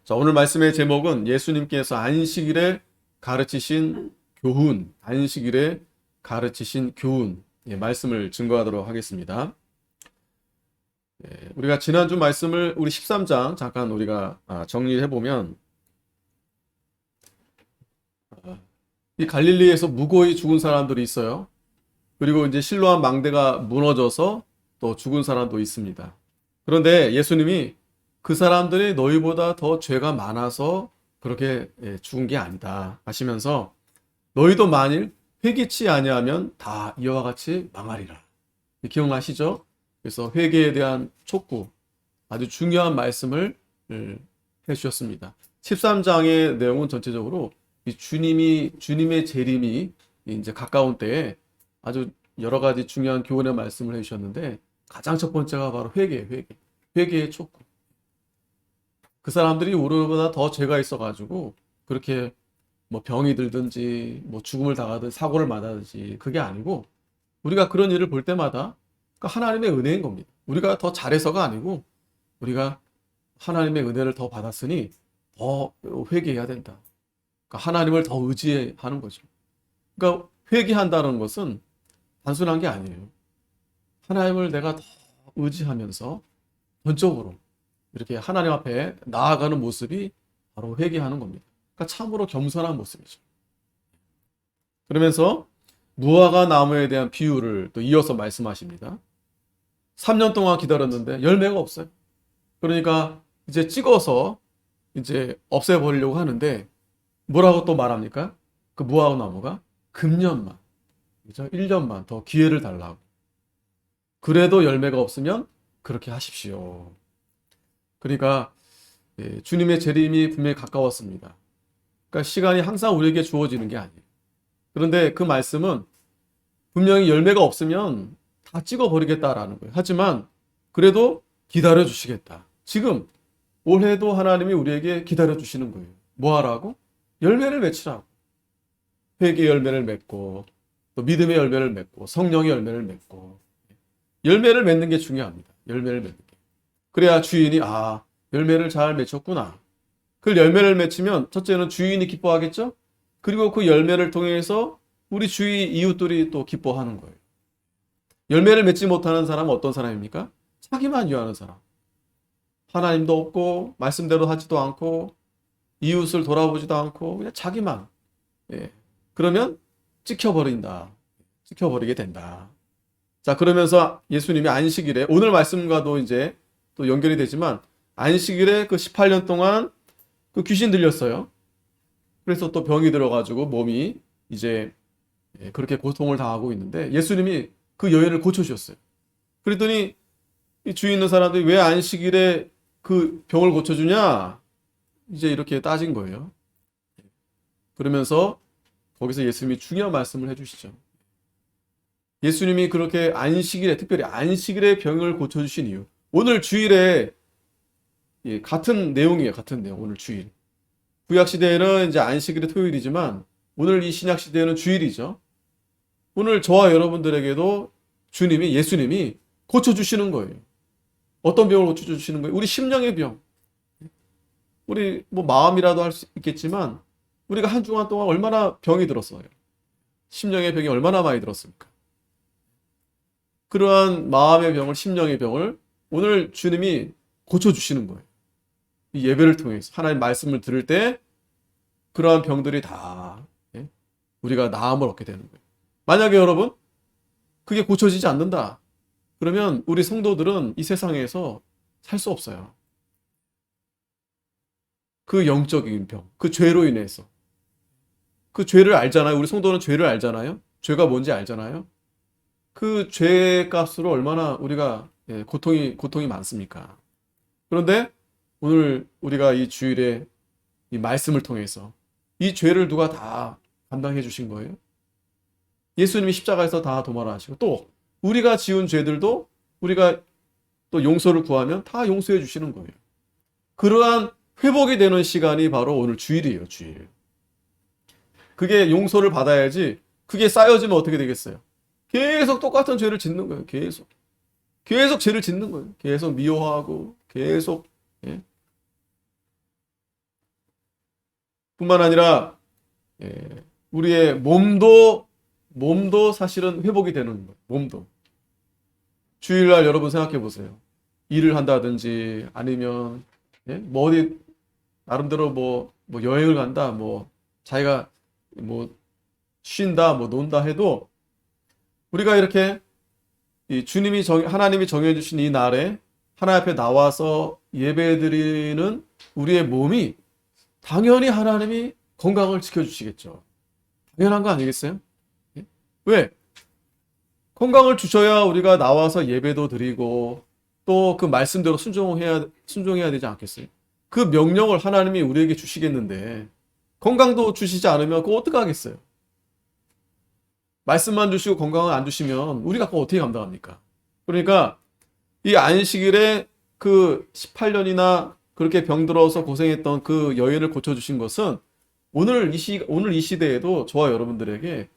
자, 오늘 말씀의 제목은 예수님께서 안식일에 가르치신 교훈, 안식일에 가르치신 교훈, 말씀을 증거하도록 하겠습니다. 우리가 지난주 말씀을 우리 13장 잠깐 우리가 정리해 보면 이 갈릴리에서 무고히 죽은 사람들이 있어요. 그리고 이제 실로암 망대가 무너져서 또 죽은 사람도 있습니다. 그런데 예수님이 그 사람들이 너희보다 더 죄가 많아서 그렇게 죽은 게 아니다 하시면서 너희도 만일 회개치 아니하면 다 이와 같이 망하리라. 기억나시죠? 그래서 회개에 대한 촉구, 아주 중요한 말씀을 해주셨습니다. 13장의 내용은 전체적으로 이 주님의 재림이 이제 가까운 때에 아주 여러 가지 중요한 교훈의 말씀을 해주셨는데 가장 첫 번째가 바로 회개의 촉구. 그 사람들이 우리보다 더 죄가 있어가지고 그렇게 뭐 병이 들든지 뭐 죽음을 당하든 사고를 맞아든지 그게 아니고 우리가 그런 일을 볼 때마다 하나님의 은혜인 겁니다. 우리가 더 잘해서가 아니고 우리가 하나님의 은혜를 더 받았으니 더 회개해야 된다. 그러니까 하나님을 더 의지하는 거죠. 그러니까 회개한다는 것은 단순한 게 아니에요. 하나님을 내가 더 의지하면서 전적으로 이렇게 하나님 앞에 나아가는 모습이 바로 회개하는 겁니다. 그러니까 참으로 겸손한 모습이죠. 그러면서 무화과 나무에 대한 비유를 또 이어서 말씀하십니다. 3년 동안 기다렸는데 열매가 없어요. 그러니까 이제 찍어서 이제 없애버리려고 하는데 뭐라고 또 말합니까? 그 무화과 나무가 금년만, 그죠? 1년만 더 기회를 달라고. 그래도 열매가 없으면 그렇게 하십시오. 그러니까 주님의 재림이 분명히 가까웠습니다. 그러니까 시간이 항상 우리에게 주어지는 게 아니에요. 그런데 그 말씀은 분명히 열매가 없으면 다 찍어버리겠다라는 거예요. 하지만 그래도 기다려 주시겠다. 지금 올해도 하나님이 우리에게 기다려 주시는 거예요. 뭐 하라고? 열매를 맺히라고. 회개의 열매를 맺고 또 믿음의 열매를 맺고 성령의 열매를 맺고 열매를 맺는 게 중요합니다. 열매를 맺는 게. 그래야 주인이 열매를 잘 맺혔구나. 그 열매를 맺히면 첫째는 주인이 기뻐하겠죠? 그리고 그 열매를 통해서 우리 주위 이웃들이 또 기뻐하는 거예요. 열매를 맺지 못하는 사람은 어떤 사람입니까? 자기만 위하는 사람. 하나님도 없고 말씀대로 하지도 않고 이웃을 돌아보지도 않고 그냥 자기만. 그러면 찍혀버리게 된다. 자, 그러면서 예수님이 안식일에 오늘 말씀과도 이제 또 연결이 되지만 안식일에 그 18년 동안 그 귀신 들렸어요. 그래서 또 병이 들어가지고 몸이 이제 그렇게 고통을 당하고 있는데 예수님이 그 여인을 고쳐주셨어요. 그랬더니 이 주위 있는 사람들이 왜 안식일에 그 병을 고쳐주냐? 이제 이렇게 따진 거예요. 그러면서 거기서 예수님이 중요한 말씀을 해주시죠. 예수님이 그렇게 안식일에, 특별히 안식일에 병을 고쳐주신 이유. 오늘 주일에 같은 내용이에요. 같은 내용. 오늘 주일. 구약 시대에는 이제 안식일이 토요일이지만 오늘 이 신약 시대에는 주일이죠. 오늘 저와 여러분들에게도 예수님이 고쳐주시는 거예요. 어떤 병을 고쳐주시는 거예요? 우리 심령의 병. 우리 뭐 마음이라도 할 수 있겠지만 우리가 한 주간 동안 얼마나 병이 들었어요. 심령의 병이 얼마나 많이 들었습니까? 그러한 마음의 병을, 심령의 병을 오늘 주님이 고쳐주시는 거예요. 이 예배를 통해서 하나님 말씀을 들을 때 그러한 병들이 다 우리가 나음을 얻게 되는 거예요. 만약에 여러분 그게 고쳐지지 않는다. 그러면 우리 성도들은 이 세상에서 살 수 없어요. 그 영적인 병, 그 죄로 인해서. 그 죄를 알잖아요. 우리 성도는 죄를 알잖아요. 죄가 뭔지 알잖아요. 그 죄 값으로 얼마나 우리가 고통이 많습니까? 그런데 오늘 우리가 이 주일에 이 말씀을 통해서 이 죄를 누가 다 감당해 주신 거예요? 예수님이 십자가에서 다 도말하시고 또 우리가 지은 죄들도 우리가 또 용서를 구하면 다 용서해 주시는 거예요. 그러한 회복이 되는 시간이 바로 오늘 주일이에요. 주일. 그게 용서를 받아야지 그게 쌓여지면 어떻게 되겠어요? 계속 똑같은 죄를 짓는 거예요. 계속 죄를 짓는 거예요. 계속 미워하고 계속 뿐만 아니라 우리의 몸도 사실은 회복이 되는 거예요. 몸도. 주일날 여러분 생각해 보세요. 일을 한다든지 아니면 뭐 어디 나름대로 뭐 여행을 간다, 뭐 자기가 뭐 쉰다, 뭐 논다 해도 우리가 이렇게 이 하나님이 정해주신 이 날에 하나님 앞에 나와서 예배드리는 우리의 몸이 당연히 하나님이 건강을 지켜주시겠죠. 당연한 거 아니겠어요? 왜? 건강을 주셔야 우리가 나와서 예배도 드리고 또 그 말씀대로 순종해야 되지 않겠어요? 그 명령을 하나님이 우리에게 주시겠는데 건강도 주시지 않으면 그거 어떻게 하겠어요? 말씀만 주시고 건강을 안 주시면 우리가 그거 어떻게 감당합니까? 그러니까 이 안식일에 그 18년이나 그렇게 병들어서 고생했던 그 여인을 고쳐주신 것은 오늘 이 시대에도 저와 여러분들에게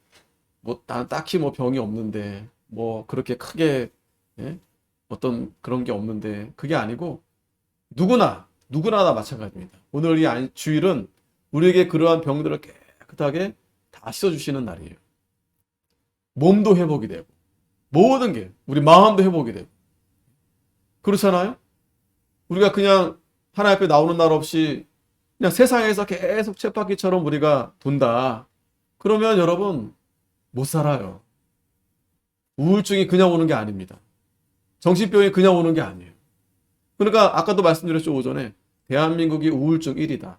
뭐 딱히 뭐 병이 없는데 뭐 그렇게 크게 어떤 그런 게 없는데 그게 아니고 누구나 다 마찬가지입니다. 오늘 이 주일은 우리에게 그러한 병들을 깨끗하게 다 씻어주시는 날이에요. 몸도 회복이 되고 모든 게 우리 마음도 회복이 되고 그렇잖아요? 우리가 그냥 하나님 앞에 나오는 날 없이 그냥 세상에서 계속 쳇바퀴처럼 우리가 돈다. 그러면 여러분 못 살아요. 우울증이 그냥 오는 게 아닙니다. 정신병이 그냥 오는 게 아니에요. 그러니까 아까도 말씀드렸죠, 오전에. 대한민국이 우울증 1위다.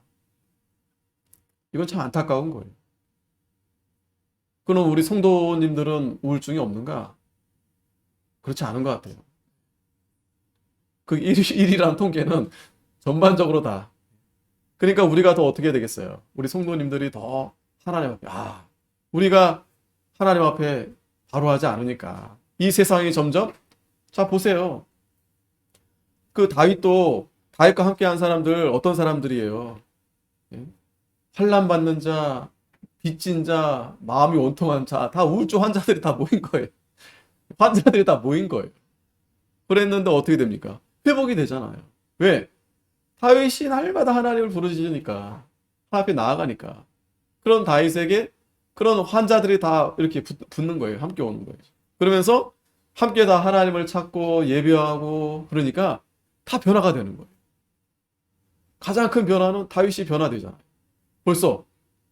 이건 참 안타까운 거예요. 그럼 우리 성도님들은 우울증이 없는가? 그렇지 않은 것 같아요. 그 1위라는 통계는 전반적으로 다. 그러니까 우리가 더 어떻게 되겠어요? 우리 성도님들이 더 하나님 앞에, 우리가 하나님 앞에 바로 하지 않으니까. 이 세상이 점점, 자, 보세요. 그 다윗과 함께 한 사람들, 어떤 사람들이에요? 환난 받는 자, 빚진 자, 마음이 온통한 자, 다 우울증 환자들이 다 모인 거예요. 환자들이 다 모인 거예요. 그랬는데 어떻게 됩니까? 회복이 되잖아요. 왜? 다윗이 날마다 하나님을 부르짖으니까, 하나님 앞에 나아가니까. 그런 다윗에게 그런 환자들이 다 이렇게 붙는 거예요. 함께 오는 거예요. 그러면서 함께 다 하나님을 찾고 예배하고 그러니까 다 변화가 되는 거예요. 가장 큰 변화는 다윗이 변화되잖아요. 벌써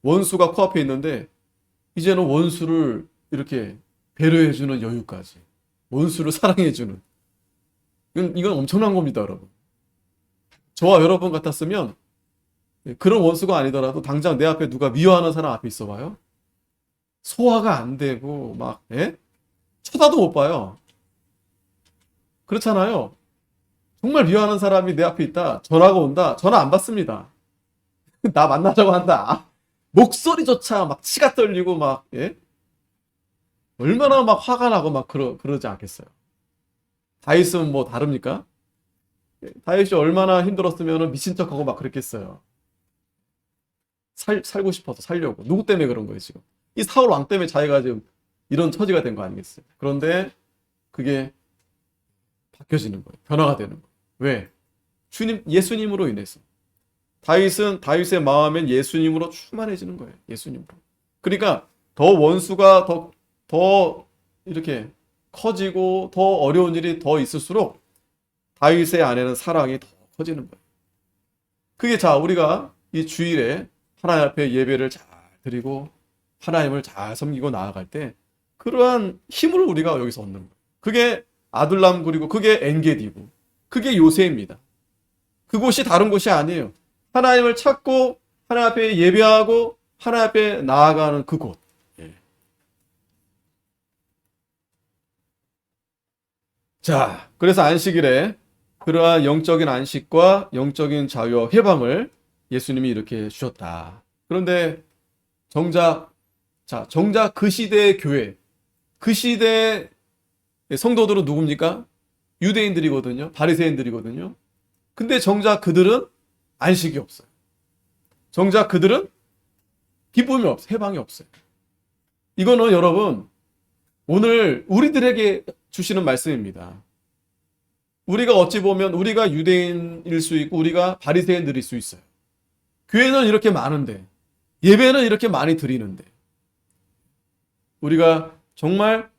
원수가 코앞에 있는데 이제는 원수를 이렇게 배려해주는 여유까지. 원수를 사랑해주는. 이건 엄청난 겁니다, 여러분. 저와 여러분 같았으면 그런 원수가 아니더라도 당장 내 앞에 누가 미워하는 사람 앞에 있어봐요. 소화가 안 되고 막 쳐다도 못 봐요. 그렇잖아요. 정말 미워하는 사람이 내 앞에 있다. 전화가 온다. 전화 안 받습니다. 나 만나자고 한다. 목소리조차 막 치가 떨리고 막 얼마나 막 화가 나고 막 그러지 않겠어요. 다윗은 뭐 다릅니까? 다윗이 얼마나 힘들었으면 미친 척하고 막 그랬겠어요. 살고 싶어서 살려고. 누구 때문에 그런 거예요, 지금? 이 사울 왕 때문에 자기가 지금 이런 처지가 된 거 아니겠어요? 그런데 그게 바뀌어지는 거예요. 변화가 되는 거예요. 왜? 예수님으로 인해서. 다윗의 마음엔 예수님으로 충만해지는 거예요. 예수님으로. 그러니까 더 원수가 더 이렇게 커지고 더 어려운 일이 더 있을수록 다윗의 안에는 사랑이 더 커지는 거예요. 그게 우리가 이 주일에 하나님 앞에 예배를 잘 드리고 하나님을 잘 섬기고 나아갈 때 그러한 힘을 우리가 여기서 얻는 거예요. 그게 아둘람 그리고 그게 엔게디고 그게 요새입니다. 그곳이 다른 곳이 아니에요. 하나님을 찾고 하나님 앞에 예배하고 하나님 앞에 나아가는 그곳. 자, 그래서 안식일에 그러한 영적인 안식과 영적인 자유와 해방을 예수님이 이렇게 주셨다. 그런데 정작 그 시대의 교회, 그 시대의 성도들은 누굽니까? 유대인들이거든요. 바리새인들이거든요. 근데 정작 그들은 안식이 없어요. 정작 그들은 기쁨이 없어요. 해방이 없어요. 이거는 여러분 오늘 우리들에게 주시는 말씀입니다. 우리가 어찌 보면 우리가 유대인일 수 있고 우리가 바리새인들일 수 있어요. 교회는 이렇게 많은데 예배는 이렇게 많이 드리는데 우리가 정말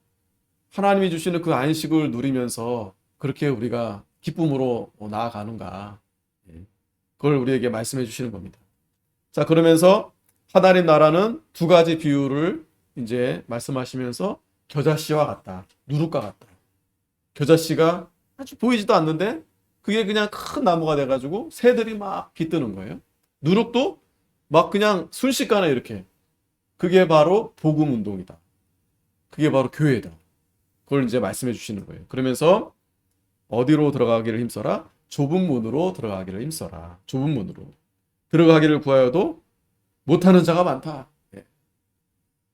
하나님이 주시는 그 안식을 누리면서 그렇게 우리가 기쁨으로 나아가는가? 그걸 우리에게 말씀해 주시는 겁니다. 자, 그러면서 하나님 나라는 두 가지 비유를 이제 말씀하시면서 겨자씨와 같다. 누룩과 같다. 겨자씨가 아주 보이지도 않는데 그게 그냥 큰 나무가 돼가지고 새들이 막 깃드는 거예요. 누룩도 막 그냥 순식간에 이렇게. 그게 바로 복음 운동이다. 그게 바로 교회다. 그걸 이제 말씀해 주시는 거예요. 그러면서 어디로 들어가기를 힘써라? 좁은 문으로 들어가기를 힘써라. 좁은 문으로. 들어가기를 구하여도 못하는 자가 많다. 예.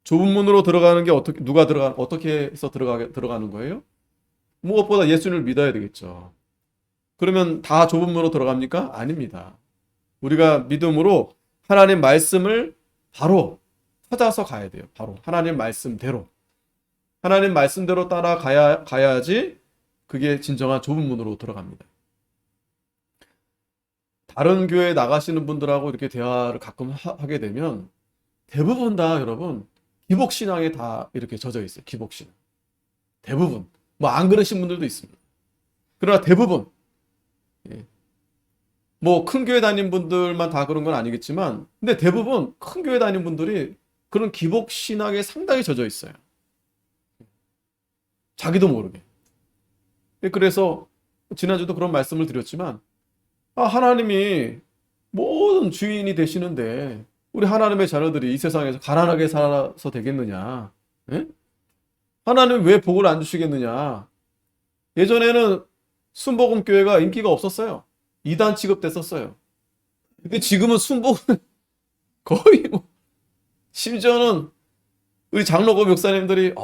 좁은 문으로 들어가는 게 어떻게 해서 들어가는 거예요? 무엇보다 예수님을 믿어야 되겠죠. 그러면 다 좁은 문으로 들어갑니까? 아닙니다. 우리가 믿음으로 하나님 말씀을 바로 찾아서 가야 돼요. 바로 하나님 말씀대로. 하나님 말씀대로 따라가야지 그게 진정한 좁은 문으로 들어갑니다. 다른 교회에 나가시는 분들하고 이렇게 대화를 가끔 하게 되면 대부분 다 여러분 기복신앙에 다 이렇게 젖어 있어요. 기복신앙. 대부분. 뭐 안 그러신 분들도 있습니다. 그러나 대부분 뭐 큰 교회 다닌 분들만 다 그런 건 아니겠지만 근데 대부분 큰 교회 다닌 분들이 그런 기복신앙에 상당히 젖어 있어요. 자기도 모르게. 그래서 지난주도 그런 말씀을 드렸지만 하나님이 모든 주인이 되시는데 우리 하나님의 자녀들이 이 세상에서 가난하게 살아서 되겠느냐? 예? 하나님 왜 복을 안 주시겠느냐? 예전에는 순복음교회가 인기가 없었어요. 이단 취급됐었어요. 근데 지금은 순복음 거의 뭐 심지어는 우리 장로교 목사님들이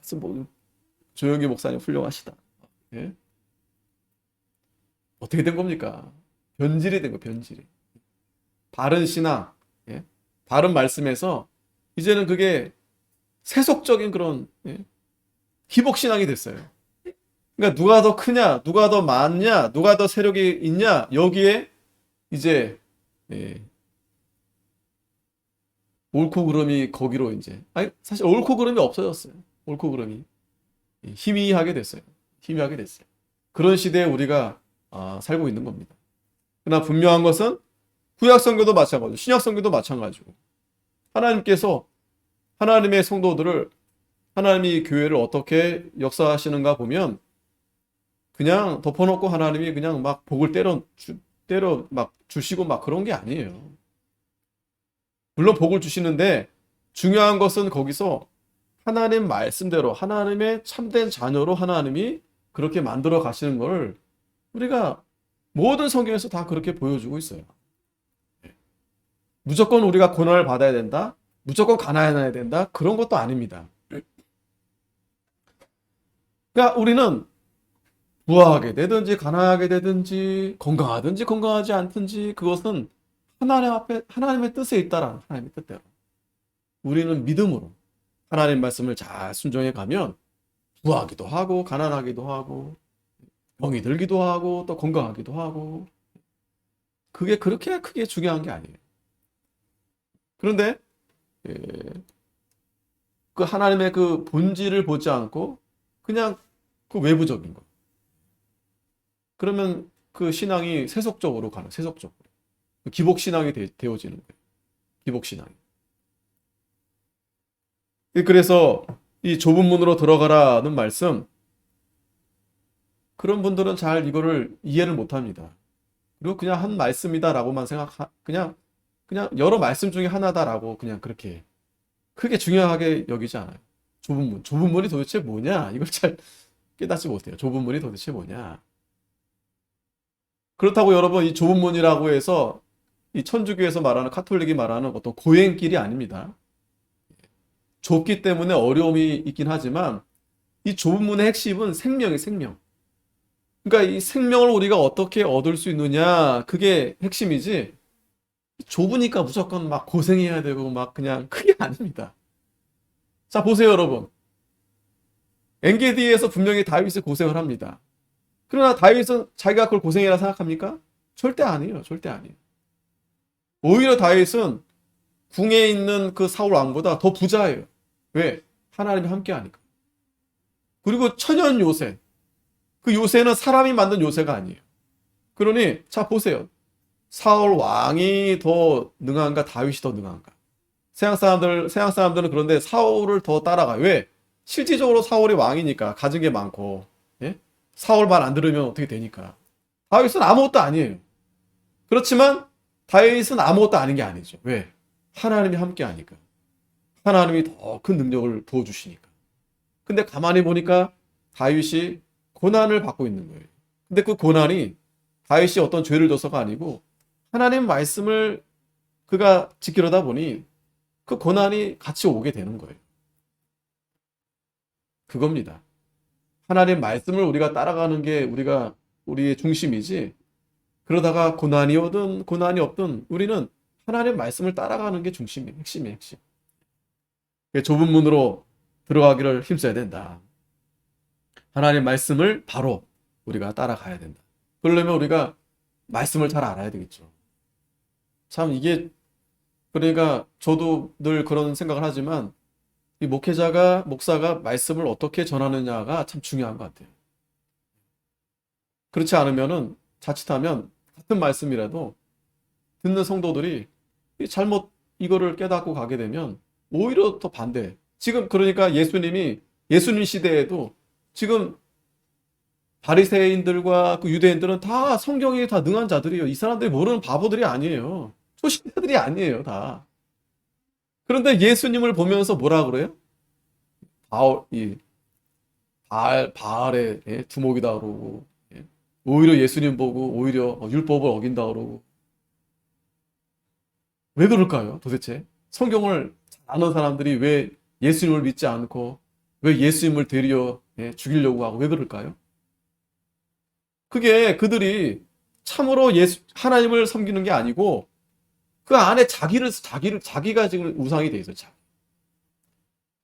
순복음 조영기 목사님 훌륭하시다. 예? 어떻게 된 겁니까? 변질이 된 거, 변질이. 바른 신앙, 예? 바른 말씀에서 이제는 그게 세속적인 그런 기복신앙이 됐어요. 그러니까 누가 더 크냐, 누가 더 많냐, 누가 더 세력이 있냐 여기에 이제 옳고 그름이 거기로 이제 사실 옳고 그름이 없어졌어요. 옳고 그름이 희미하게 됐어요. 희미하게 됐어요. 그런 시대에 우리가 살고 있는 겁니다. 그러나 분명한 것은 구약 성경도 마찬가지고 신약 성경도 마찬가지고 하나님께서 하나님의 성도들을 하나님이 교회를 어떻게 역사하시는가 보면 그냥 덮어놓고 하나님이 그냥 막 복을 때려 막 주시고 막 그런 게 아니에요. 물론 복을 주시는데 중요한 것은 거기서 하나님 말씀대로 하나님의 참된 자녀로 하나님이 그렇게 만들어 가시는 걸 우리가 모든 성경에서 다 그렇게 보여주고 있어요. 무조건 우리가 고난을 받아야 된다. 무조건 가난해야 된다. 그런 것도 아닙니다. 그러니까 우리는 부하게 되든지 가난하게 되든지 건강하든지 건강하지 않든지 그것은 하나님 앞에 하나님의 뜻에 있다라는 하나님의 뜻대로 우리는 믿음으로 하나님 말씀을 잘 순종해 가면 부하기도 하고 가난하기도 하고 병이 들기도 하고 또 건강하기도 하고 그게 그렇게 크게 중요한 게 아니에요. 그런데 그 하나님의 그 본질을 보지 않고 그냥 그 외부적인 거. 그러면 그 신앙이 세속적으로 가는, 세속적으로. 기복신앙이 되어지는 거예요. 기복신앙이. 그래서 이 좁은 문으로 들어가라는 말씀, 그런 분들은 잘 이거를 이해를 못 합니다. 그리고 그냥 한 말씀이다라고만 그냥 여러 말씀 중에 하나다라고 그냥 그렇게 크게 중요하게 여기지 않아요. 좁은 문이 도대체 뭐냐? 이걸 잘 깨닫지 못해요. 좁은 문이 도대체 뭐냐? 그렇다고 여러분 이 좁은 문이라고 해서 이 천주교에서 말하는 카톨릭이 말하는 어떤 고행길이 아닙니다. 좁기 때문에 어려움이 있긴 하지만 이 좁은 문의 핵심은 생명이에요, 생명. 그러니까 이 생명을 우리가 어떻게 얻을 수 있느냐 그게 핵심이지 좁으니까 무조건 막 고생해야 되고 막 그냥 그게 아닙니다. 자 보세요 여러분. 엔게디에서 분명히 다윗이 고생을 합니다. 그러나 다윗은 자기가 그걸 고생이라 생각합니까? 절대 아니에요. 절대 아니에요. 오히려 다윗은 궁에 있는 그 사울 왕보다 더 부자예요. 왜? 하나님이 함께 하니까. 그리고 천연 요새. 그 요새는 사람이 만든 요새가 아니에요. 그러니 자 보세요. 사울 왕이 더 능한가 다윗이 더 능한가? 서양 사람들은 그런데 사울을 더 따라가요. 왜? 실질적으로 사울이 왕이니까 가진 게 많고, 예? 사울 말 안 들으면 어떻게 되니까. 다윗은 아무것도 아니에요. 그렇지만 다윗은 아무것도 아닌 게 아니죠. 왜? 하나님이 함께 하니까. 하나님이 더 큰 능력을 부어주시니까. 근데 가만히 보니까 다윗이 고난을 받고 있는 거예요. 근데 그 고난이 다윗이 어떤 죄를 져서가 아니고 하나님 말씀을 그가 지키려다 보니 그 고난이 같이 오게 되는 거예요. 그겁니다. 하나님 말씀을 우리가 따라가는 게 우리의 중심이지, 그러다가 고난이 오든 고난이 없든 우리는 하나님 말씀을 따라가는 게 중심이에요. 핵심이에요, 핵심. 좁은 문으로 들어가기를 힘써야 된다. 하나님 말씀을 바로 우리가 따라가야 된다. 그러려면 우리가 말씀을 잘 알아야 되겠죠. 참 이게, 그러니까 저도 늘 그런 생각을 하지만 이 목사가 말씀을 어떻게 전하느냐가 참 중요한 것 같아요. 그렇지 않으면은 자칫하면 같은 말씀이라도 듣는 성도들이 잘못 이거를 깨닫고 가게 되면 오히려 더 반대. 지금 그러니까 예수님 시대에도 지금 바리새인들과 그 유대인들은 다 성경에 다 능한 자들이에요. 이 사람들이 모르는 바보들이 아니에요. 초신자들이 아니에요, 다. 그런데 예수님을 보면서 뭐라 그래요? 바알의 두목이다 그러고, 예? 오히려 예수님 보고 오히려 율법을 어긴다 그러고. 왜 그럴까요, 도대체? 성경을 잘 아는 사람들이 왜 예수님을 믿지 않고 왜 예수님을 되려 죽이려고 하고 왜 그럴까요? 그게 그들이 참으로 하나님을 섬기는 게 아니고 그 안에 자기가 지금 우상이 돼 있어요.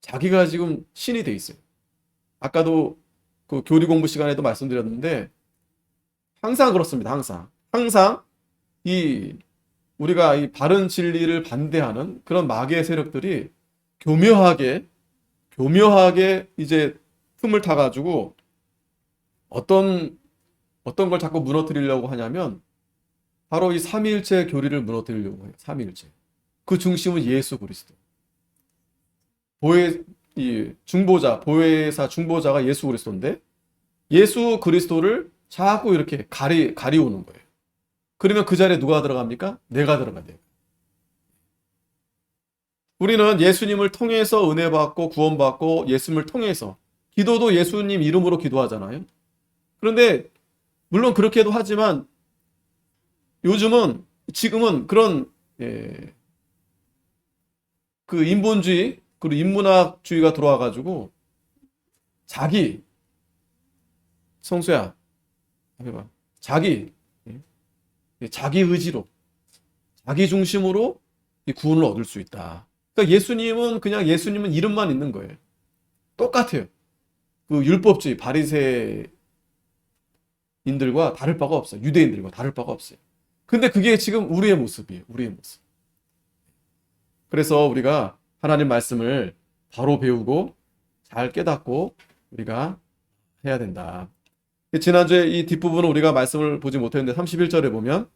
자기가 지금 신이 돼 있어요. 아까도 그 교리 공부 시간에도 말씀드렸는데 항상 그렇습니다. 항상 우리가 이 바른 진리를 반대하는 그런 마귀의 세력들이 교묘하게 이제 틈을 타가지고 어떤 걸 자꾸 무너뜨리려고 하냐면 바로 이 삼위일체 교리를 무너뜨리려고 해요. 삼위일체. 그 중심은 예수 그리스도. 보혜사 중보자가 예수 그리스도인데 예수 그리스도를 자꾸 이렇게 가리우는 거예요. 그러면 그 자리에 누가 들어갑니까? 내가 들어가야 돼요. 우리는 예수님을 통해서 은혜 받고 구원받고 예수님을 통해서 기도도 예수님 이름으로 기도하잖아요. 그런데 물론 그렇게도 하지만 지금은 그런 그 인본주의 그리고 인문학주의가 들어와가지고 성수야 해봐. 자기 의지로 자기 중심으로 이 구원을 얻을 수 있다. 그러니까 예수님은 이름만 있는 거예요. 똑같아요. 그 율법주의 바리새인들과 다를 바가 없어요. 유대인들과 다를 바가 없어요. 근데 그게 지금 우리의 모습이에요. 우리의 모습. 그래서 우리가 하나님 말씀을 바로 배우고 잘 깨닫고 우리가 해야 된다. 지난주에 이 뒷부분은 우리가 말씀을 보지 못했는데 31절에 보면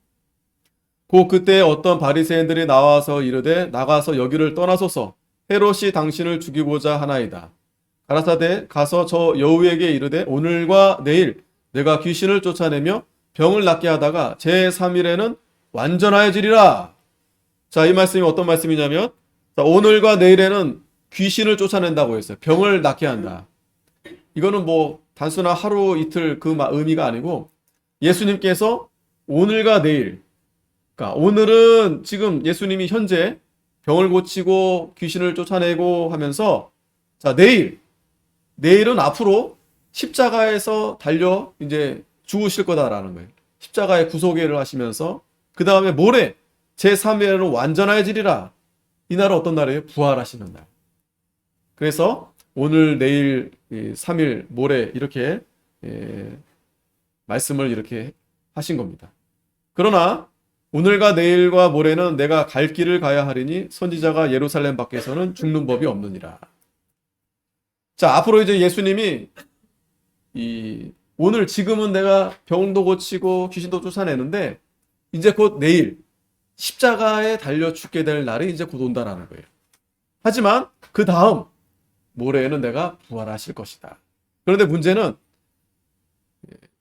그때 어떤 바리새인들이 나와서 이르되 나가서 여기를 떠나소서 헤롯이 당신을 죽이고자 하나이다. 가라사대 가서 저 여우에게 이르되 오늘과 내일 내가 귀신을 쫓아내며 병을 낫게 하다가 제3일에는 완전하여지리라. 자, 이 말씀이 어떤 말씀이냐면 오늘과 내일에는 귀신을 쫓아낸다고 했어요. 병을 낫게 한다. 이거는 뭐 단순한 하루 이틀 그 의미가 아니고 예수님께서 오늘과 내일, 그러니까 오늘은 지금 예수님이 현재 병을 고치고 귀신을 쫓아내고 하면서 자, 내일은 앞으로 십자가에서 달려 이제 죽으실 거다라는 거예요. 십자가의 구속회를 하시면서 그 다음에 모레 제3일에는 완전해지리라. 이 날은 어떤 날이에요? 부활하시는 날. 그래서 오늘, 내일, 3일, 모레 이렇게 말씀을 이렇게 하신 겁니다. 그러나 오늘과 내일과 모레는 내가 갈 길을 가야 하리니 선지자가 예루살렘 밖에서는 죽는 법이 없느니라. 자, 앞으로 이제 예수님이 오늘 지금은 내가 병도 고치고 귀신도 쫓아내는데 이제 곧 내일 십자가에 달려 죽게 될 날이 이제 곧 온다라는 거예요. 하지만 그 다음 모레에는 내가 부활하실 것이다. 그런데 문제는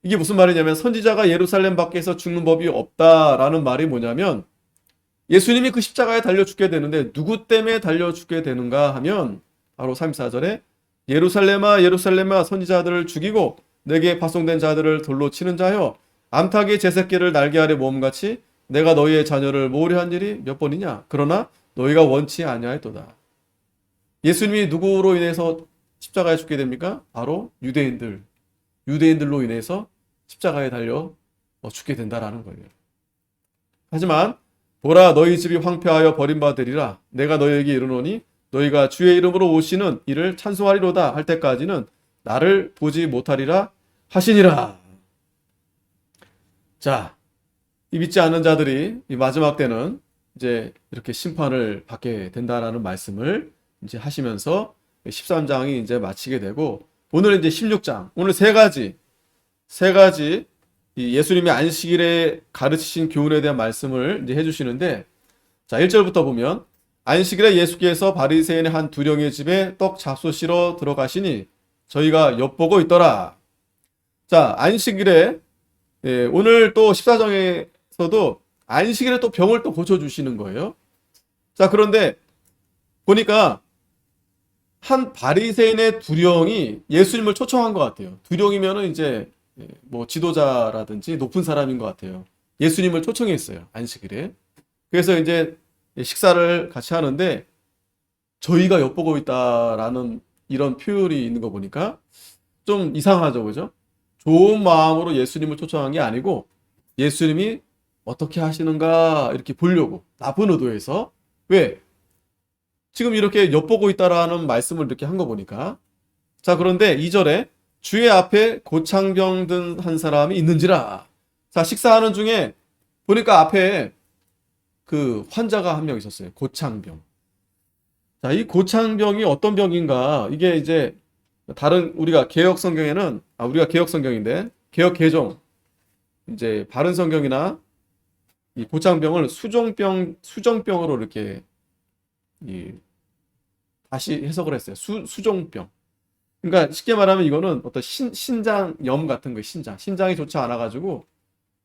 이게 무슨 말이냐면 선지자가 예루살렘 밖에서 죽는 법이 없다라는 말이 뭐냐면 예수님이 그 십자가에 달려 죽게 되는데 누구 때문에 달려 죽게 되는가 하면 바로 34절에 예루살렘아 예루살렘아 선지자들을 죽이고 내게 파송된 자들을 돌로 치는 자여 암탉이 제 새끼를 날개 아래 모음같이 내가 너희의 자녀를 모으려 한 일이 몇 번이냐 그러나 너희가 원치 아니하였도다. 예수님이 누구로 인해서 십자가에 죽게 됩니까? 바로 유대인들로 인해서 십자가에 달려 죽게 된다라는 거예요. 하지만 보라 너희 집이 황폐하여 버림받으리라 내가 너희에게 이르노니 너희가 주의 이름으로 오시는 이를 찬송하리로다 할 때까지는 나를 보지 못하리라 하시니라. 자, 이 믿지 않는 자들이 이 마지막 때는 이제 이렇게 심판을 받게 된다라는 말씀을 이제 하시면서 13장이 이제 마치게 되고 오늘 이제 16장 오늘 세 가지 이 예수님이 안식일에 가르치신 교훈에 대한 말씀을 이제 해주시는데 자 1절부터 보면 안식일에 예수께서 바리새인의 한 두령의 집에 떡 잡수시러 들어가시니 저희가 엿보고 있더라. 자 안식일에 오늘 또 14장에서도 안식일에 또 병을 또 고쳐주시는 거예요. 자 그런데 보니까 한 바리새인의 두령이 예수님을 초청한 것 같아요. 두령이면은 이제 뭐 지도자라든지 높은 사람인 것 같아요. 예수님을 초청했어요. 안식일에. 그래서 이제 식사를 같이 하는데 저희가 엿보고 있다라는 이런 표현이 있는 거 보니까 좀 이상하죠. 그죠? 좋은 마음으로 예수님을 초청한 게 아니고 예수님이 어떻게 하시는가 이렇게 보려고 나쁜 의도에서 왜? 지금 이렇게 엿보고 있다라는 말씀을 이렇게 한 거 보니까 자 그런데 2절에 주의 앞에 고창병 든 한 사람이 있는지라. 자 식사하는 중에 보니까 앞에 그 환자가 한 명 있었어요. 고창병. 자 이 고창병이 어떤 병인가 이게 이제 다른 우리가 개혁 성경에는 우리가 개혁 성경인데 개혁 개정 이제 바른 성경이나 이 고창병을 수정병으로 이렇게 다시 해석을 했어요. 수종병. 그러니까 쉽게 말하면 이거는 어떤 신장염 같은 거예요. 신장이 좋지 않아가지고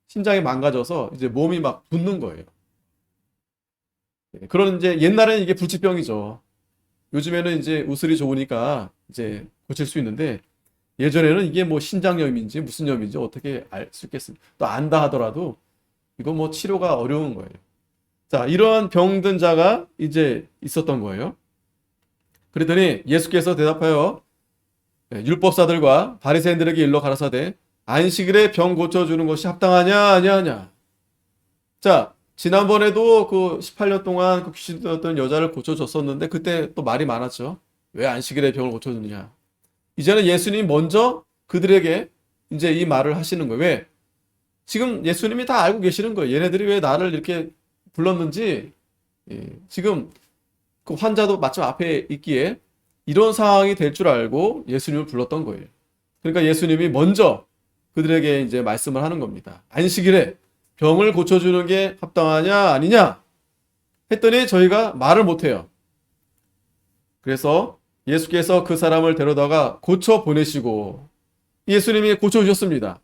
신장이 망가져서 이제 몸이 막 붓는 거예요. 그런 이제 옛날에는 이게 불치병이죠. 요즘에는 이제 우슬이 좋으니까 이제 고칠 수 있는데 예전에는 이게 뭐 신장염인지 무슨 염인지 어떻게 알 수 있겠습니까? 또 안다 하더라도 이거 뭐 치료가 어려운 거예요. 자, 이러한 병든 자가 이제 있었던 거예요. 그랬더니 예수께서 대답하여 율법사들과 바리새인들에게 일러 가라사대 안식일에 병 고쳐주는 것이 합당하냐 아니하냐. 자 지난번에도 그 18년 동안 그 귀신 들었던 여자를 고쳐줬었는데 그때 또 말이 많았죠. 왜 안식일에 병을 고쳐주느냐. 이제는 예수님이 먼저 그들에게 이제 이 말을 하시는 거예요. 왜? 지금 예수님이 다 알고 계시는 거예요. 얘네들이 왜 나를 이렇게 불렀는지 지금 그 환자도 마침 앞에 있기에 이런 상황이 될 줄 알고 예수님을 불렀던 거예요. 그러니까 예수님이 먼저 그들에게 이제 말씀을 하는 겁니다. 안식일에 병을 고쳐주는 게 합당하냐 아니냐 했더니 저희가 말을 못해요. 그래서 예수께서 그 사람을 데려다가 고쳐 보내시고 예수님이 고쳐주셨습니다.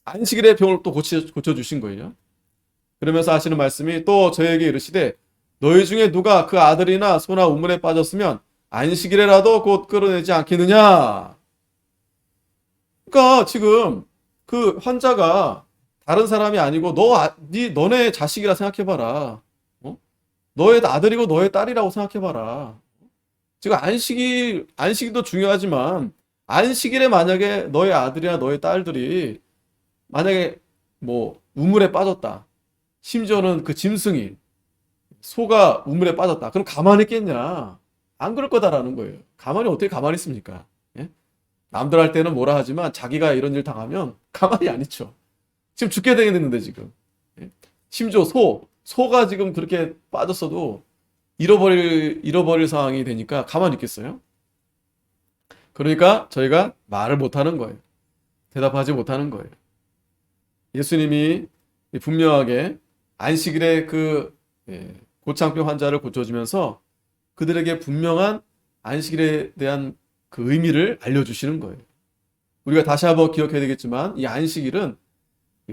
안식일에 병을 또 고쳐주신 거예요. 그러면서 하시는 말씀이 또 저에게 이르시되 너희 중에 누가 그 아들이나 소나 우물에 빠졌으면 안식일에라도 곧 끌어내지 않겠느냐. 그러니까 지금 그 환자가 다른 사람이 아니고 너네 자식이라 생각해봐라. 너의 아들이고 너의 딸이라고 생각해봐라. 지금 안식일도 중요하지만 안식일에 만약에 너의 아들이나 너의 딸들이 만약에 뭐 우물에 빠졌다. 심지어는 그 짐승이 소가 우물에 빠졌다. 그럼 가만히 있겠냐? 안 그럴 거다라는 거예요. 어떻게 가만히 있습니까? 예? 남들 할 때는 뭐라 하지만 자기가 이런 일 당하면 가만히 안 있죠. 지금 죽게 되겠는데 지금. 예? 심지어 소가 지금 그렇게 빠졌어도 잃어버릴 상황이 되니까 가만히 있겠어요? 그러니까 저희가 말을 못하는 거예요. 대답하지 못하는 거예요. 예수님이 분명하게 안식일에 그 고창병 환자를 고쳐주면서 그들에게 분명한 안식일에 대한 그 의미를 알려주시는 거예요. 우리가 다시 한번 기억해야 되겠지만 이 안식일은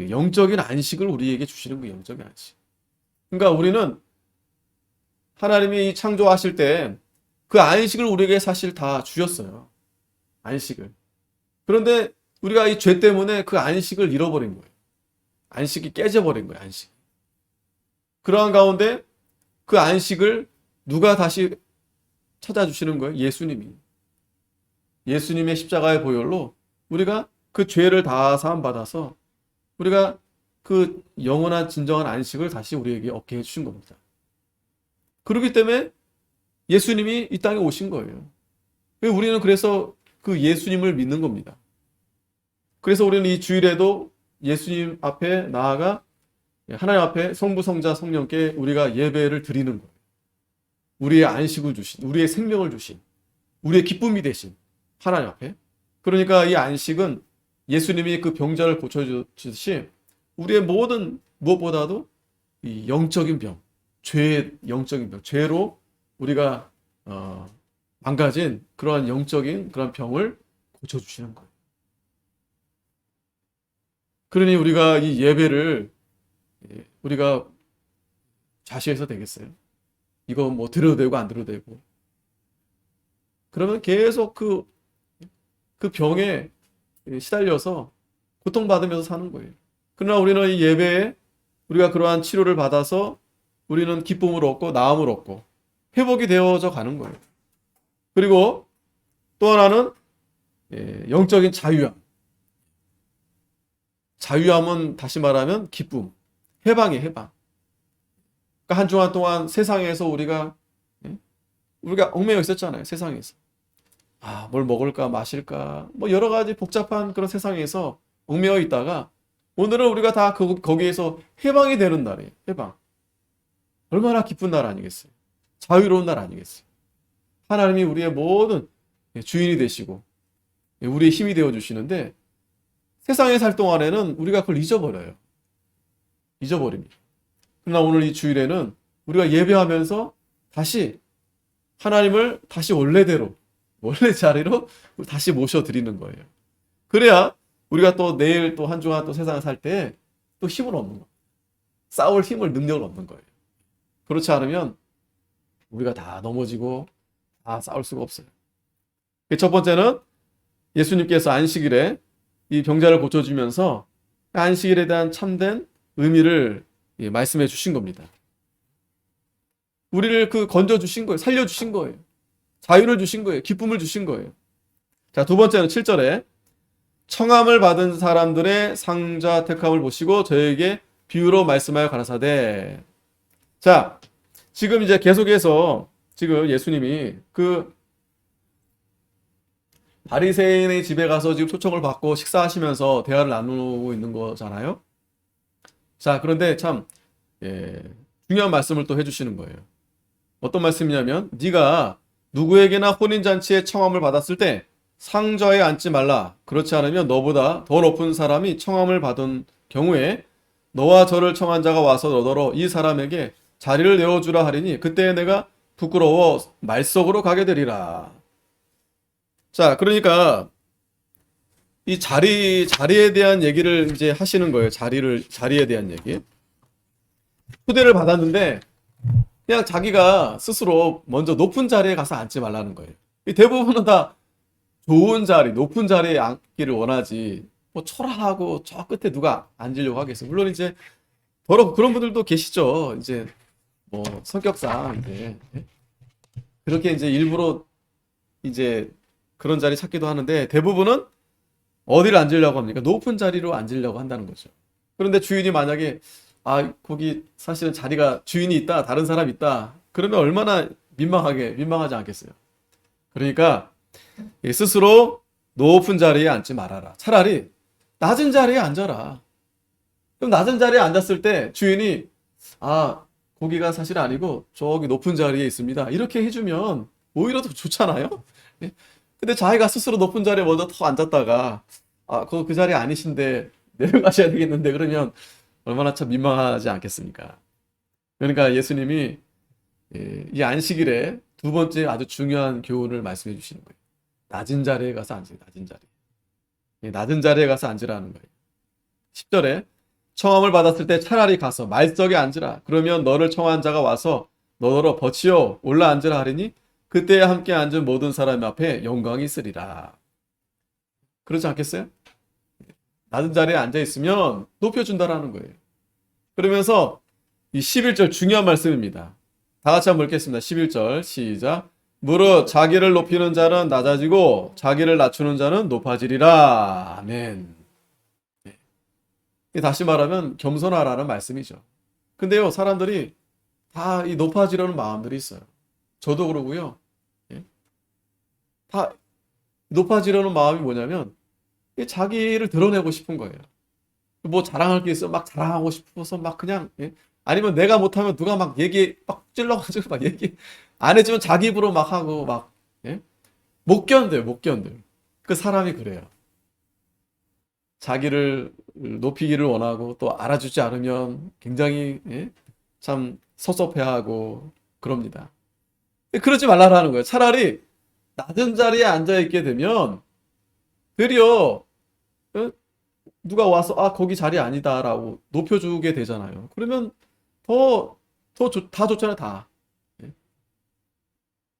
영적인 안식을 우리에게 주시는 거예요. 영적인 안식. 그러니까 우리는 하나님이 창조하실 때 그 안식을 우리에게 사실 다 주셨어요. 안식을. 그런데 우리가 이 죄 때문에 그 안식을 잃어버린 거예요. 안식이 깨져버린 거예요. 안식. 그러한 가운데 그 안식을 누가 다시 찾아주시는 거예요? 예수님이. 예수님의 십자가의 보혈로 우리가 그 죄를 다 사함받아서 우리가 그 영원한 진정한 안식을 다시 우리에게 얻게 해주신 겁니다. 그렇기 때문에 예수님이 이 땅에 오신 거예요. 우리는 그래서 그 예수님을 믿는 겁니다. 그래서 우리는 이 주일에도 예수님 앞에 나아가 하나님 앞에 성부, 성자, 성령께 우리가 예배를 드리는 거예요. 우리의 안식을 주신, 우리의 생명을 주신, 우리의 기쁨이 되신 하나님 앞에. 그러니까 이 안식은 예수님이 그 병자를 고쳐주듯이 우리의 모든 무엇보다도 이 영적인 병, 죄의 영적인 병, 죄로 우리가 망가진 그러한 영적인 그런 병을 고쳐주시는 거예요. 그러니 우리가 이 예배를 우리가 좌시해서 되겠어요? 이거 뭐 들어도 되고 안 들어도 되고. 그러면 계속 그 병에 시달려서 고통받으면서 사는 거예요. 그러나 우리는 이 예배에 우리가 그러한 치료를 받아서 우리는 기쁨을 얻고 나음을 얻고 회복이 되어져 가는 거예요. 그리고 또 하나는 영적인 자유함. 자유함은 다시 말하면 기쁨, 해방이에요, 해방. 그러니까 한 주간 동안 세상에서 우리가 얽매여 있었잖아요, 세상에서. 뭘 먹을까, 마실까, 뭐 여러 가지 복잡한 그런 세상에서 얽매여 있다가 오늘은 우리가 다 거기에서 해방이 되는 날이에요, 해방. 얼마나 기쁜 날 아니겠어요? 자유로운 날 아니겠어요? 하나님이 우리의 모든 주인이 되시고 우리의 힘이 되어주시는데 세상에 살 동안에는 우리가 그걸 잊어버려요. 잊어버립니다. 그러나 오늘 이 주일에는 우리가 예배하면서 다시 하나님을 다시 원래대로, 원래 자리로 다시 모셔드리는 거예요. 그래야 우리가 또 내일 또 한 주간 또 세상을 살 때 또 힘을 얻는 거예요. 싸울 힘을, 능력을 얻는 거예요. 그렇지 않으면 우리가 다 넘어지고 다 싸울 수가 없어요. 첫 번째는 예수님께서 안식일에 이 병자를 고쳐주면서 안식일에 대한 참된 의미를 말씀해 주신 겁니다. 우리를 건져 주신 거예요. 살려 주신 거예요. 자유를 주신 거예요. 기쁨을 주신 거예요. 자, 두 번째는 7절에 청함을 받은 사람들의 상자 택함을 보시고 저에게 비유로 말씀하여 가라사대. 자, 지금 이제 계속해서 지금 예수님이 바리새인의 집에 가서 지금 초청을 받고 식사하시면서 대화를 나누고 있는 거잖아요. 자, 그런데 참 중요한 말씀을 또 해주시는 거예요. 어떤 말씀이냐면 네가 누구에게나 혼인잔치에 청함을 받았을 때 상좌에 앉지 말라. 그렇지 않으면 너보다 더 높은 사람이 청함을 받은 경우에 너와 저를 청한 자가 와서 너더러 이 사람에게 자리를 내어주라 하리니 그때 내가 부끄러워 말석으로 가게 되리라. 자, 그러니까 이 자리에 대한 얘기를 이제 하시는 거예요. 자리에 대한 얘기. 초대를 받았는데 그냥 자기가 스스로 먼저 높은 자리에 가서 앉지 말라는 거예요. 대부분은 다 좋은 자리, 높은 자리에 앉기를 원하지. 뭐 초라하고 저 끝에 누가 앉으려고 하겠어요. 물론 이제 그런 분들도 계시죠. 이제 뭐 성격상 이제 그렇게 이제 일부러 이제 그런 자리 찾기도 하는데 대부분은 어디를 앉으려고 합니까? 높은 자리로 앉으려고 한다는 거죠. 그런데 주인이 만약에 거기 사실은 자리가 주인이 있다, 다른 사람이 있다. 그러면 얼마나 민망하지 않겠어요. 그러니까 스스로 높은 자리에 앉지 말아라. 차라리 낮은 자리에 앉아라. 그럼 낮은 자리에 앉았을 때 주인이 아, 거기가 사실 아니고 저기 높은 자리에 있습니다. 이렇게 해주면 오히려 더 좋잖아요. 예? 근데 자기가 스스로 높은 자리에 먼저 더 앉았다가 아, 그 자리 아니신데 내려가셔야 되겠는데 그러면 얼마나 참 민망하지 않겠습니까? 그러니까 예수님이 이 안식일에 두 번째 아주 중요한 교훈을 말씀해 주시는 거예요. 낮은 자리에 가서 앉으세요. 낮은 자리. 낮은 자리에 가서 앉으라는 거예요. 10절에 청함을 받았을 때 차라리 가서 말석에 앉으라. 그러면 너를 청한 자가 와서 너더러 버치어 올라 앉으라 하리니 그때에 함께 앉은 모든 사람 앞에 영광이 있으리라. 그렇지 않겠어요? 낮은 자리에 앉아 있으면 높여준다라는 거예요. 그러면서 이 11절 중요한 말씀입니다. 다 같이 한번 읽겠습니다. 11절 시작. 무릇 자기를 높이는 자는 낮아지고 자기를 낮추는 자는 높아지리라. 아멘. 다시 말하면 겸손하라는 말씀이죠. 근데요, 사람들이 다 이 높아지려는 마음들이 있어요. 저도 그러고요. 예? 다 높아지려는 마음이 뭐냐면 자기를 드러내고 싶은 거예요. 뭐 자랑할 게 있어 막 자랑하고 싶어서 막 그냥 예? 아니면 내가 못하면 누가 막 얘기 막 찔러가지고 막 얘기 안 해주면 자기 입으로 막 하고 막 예? 못 견뎌요, 못 견뎌요. 그 사람이 그래요. 자기를 높이기를 원하고 또 알아주지 않으면 굉장히 예? 참 섭섭해하고 그럽니다. 그러지 말라라는 거예요. 차라리 낮은 자리에 앉아 있게 되면 되려 어? 누가 와서 아 거기 자리 아니다라고 높여주게 되잖아요. 그러면 다 좋잖아요, 다. 예?